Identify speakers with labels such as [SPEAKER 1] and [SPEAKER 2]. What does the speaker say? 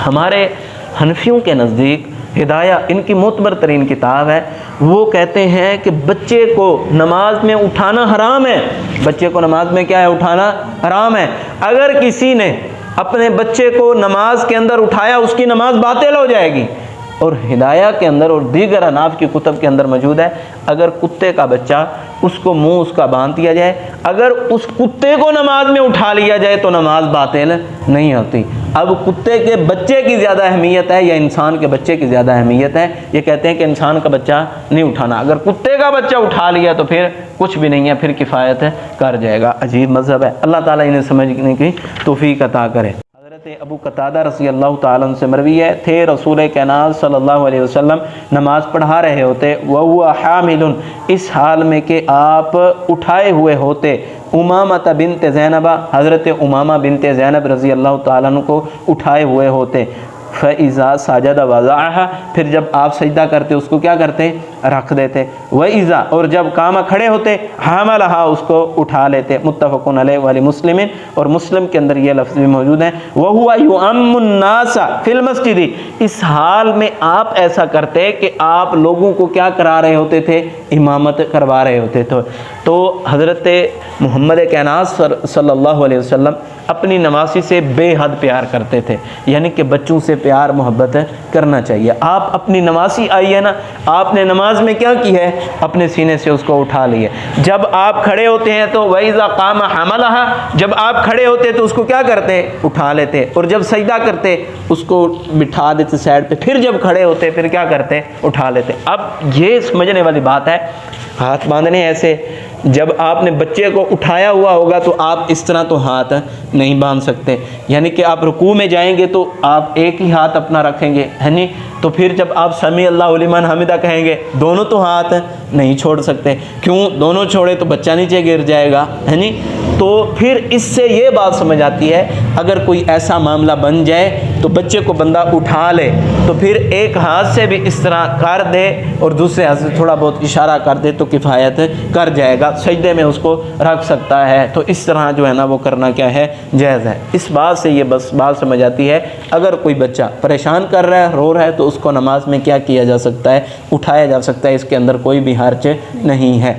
[SPEAKER 1] ہمارے حنفیوں کے نزدیک ہدایہ ان کی معتبر ترین کتاب ہے، وہ کہتے ہیں کہ بچے کو نماز میں اٹھانا حرام ہے، بچے کو نماز میں کیا ہے؟ اٹھانا حرام ہے۔ اگر کسی نے اپنے بچے کو نماز کے اندر اٹھایا اس کی نماز باطل ہو جائے گی۔ اور ہدایہ کے اندر اور دیگر اناف کی کتب کے اندر موجود ہے، اگر کتے کا بچہ اس کو منہ اس کا باندھ دیا جائے، اگر اس کتے کو نماز میں اٹھا لیا جائے تو نماز باطل نہیں ہوتی۔ اب کتے کے بچے کی زیادہ اہمیت ہے یا انسان کے بچے کی زیادہ اہمیت ہے؟ یہ کہتے ہیں کہ انسان کا بچہ نہیں اٹھانا، اگر کتے کا بچہ اٹھا لیا تو پھر کچھ بھی نہیں ہے، پھر کفایت کر جائے گا۔ عجیب مذہب ہے، اللہ تعالیٰ انہیں سمجھنے کی توفیق عطا کرے۔ حضرت ابو قتادہ رضی اللہ تعالیٰ عنہ سے مروی ہے، تھے رسول کائنات صلی اللہ علیہ وسلم نماز پڑھا رہے ہوتے، وَهُوَ حَامِلٌ، اس حال میں کہ آپ اٹھائے ہوئے ہوتے، امامہ بنت زینب، حضرت امامہ بنت زینب رضی اللہ تعالیٰ عنہ کو اٹھائے ہوئے ہوتے، فَإِذَا سَجَدَ وَضَعَهَا، پھر جب آپ سجدہ کرتے اس کو کیا کرتے؟ رکھ دیتے، وَإِذَا، اور جب قام کھڑے ہوتے، حَمَلَهَا، اس کو اٹھا لیتے۔ متفق علیہ وَلِمُسْلِمٍ، اور مسلم کے اندر یہ لفظ بھی موجود ہے، وَهُوَ يُؤَمُّ النَّاسَ فِي الْمَسْجِدِ، اس حال میں آپ ایسا کرتے کہ آپ لوگوں کو کیا کرا رہے ہوتے تھے؟ امامت کروا رہے ہوتے تھے۔ تو حضرت محمد کائنات صلی اللہ علیہ وسلم اپنی نمازی سے بے حد پیار کرتے تھے، یعنی کہ بچوں سے پیار محبت کرنا چاہیے۔ آپ اپنی نمازی آئی ہے نا، آپ نے نماز میں کیا کی ہے؟ اپنے سینے سے اس کو اٹھا لیے۔ جب آپ کھڑے ہوتے ہیں تو وَإِذَا قَامَ حَمَلَهَا، جب آپ کھڑے ہوتے تو اس کو کیا کرتے؟ اٹھا لیتے، اور جب سجدہ کرتے اس کو بٹھا دیتے سائڈ پہ، پھر جب کھڑے ہوتے پھر کیا کرتے؟ اٹھا لیتے۔ اب یہ سمجھنے والی بات ہے، ہاتھ باندھنے ایسے، جب آپ نے بچے کو اٹھایا ہوا ہوگا تو آپ اس طرح تو ہاتھ نہیں باندھ سکتے، یعنی کہ آپ رکوع میں جائیں گے تو آپ ایک ہی ہاتھ اپنا رکھیں گے، ہے نہیں؟ تو پھر جب آپ سمیع اللہ لمن حمدہ کہیں گے دونوں تو ہاتھ نہیں چھوڑ سکتے، کیوں؟ دونوں چھوڑے تو بچہ نیچے گر جائے گا، ہے نہیں؟ تو پھر اس سے یہ بات سمجھ آتی ہے، اگر کوئی ایسا معاملہ بن جائے تو بچے کو بندہ اٹھا لے تو پھر ایک ہاتھ سے بھی اس طرح کر دے اور دوسرے ہاتھ سے تھوڑا بہت اشارہ کر دے تو کفایت کر جائے گا، سجدے میں اس کو رکھ سکتا ہے، تو اس طرح جو ہے نا وہ کرنا کیا ہے؟ جائز ہے۔ اس بات سے یہ بس بات سمجھ آتی ہے، اگر کوئی بچہ پریشان کر رہا ہے، رو رہا ہے، تو اس کو نماز میں کیا کیا جا سکتا ہے؟ اٹھایا جا سکتا ہے، اس کے اندر کوئی بھی حرج نہیں ہے۔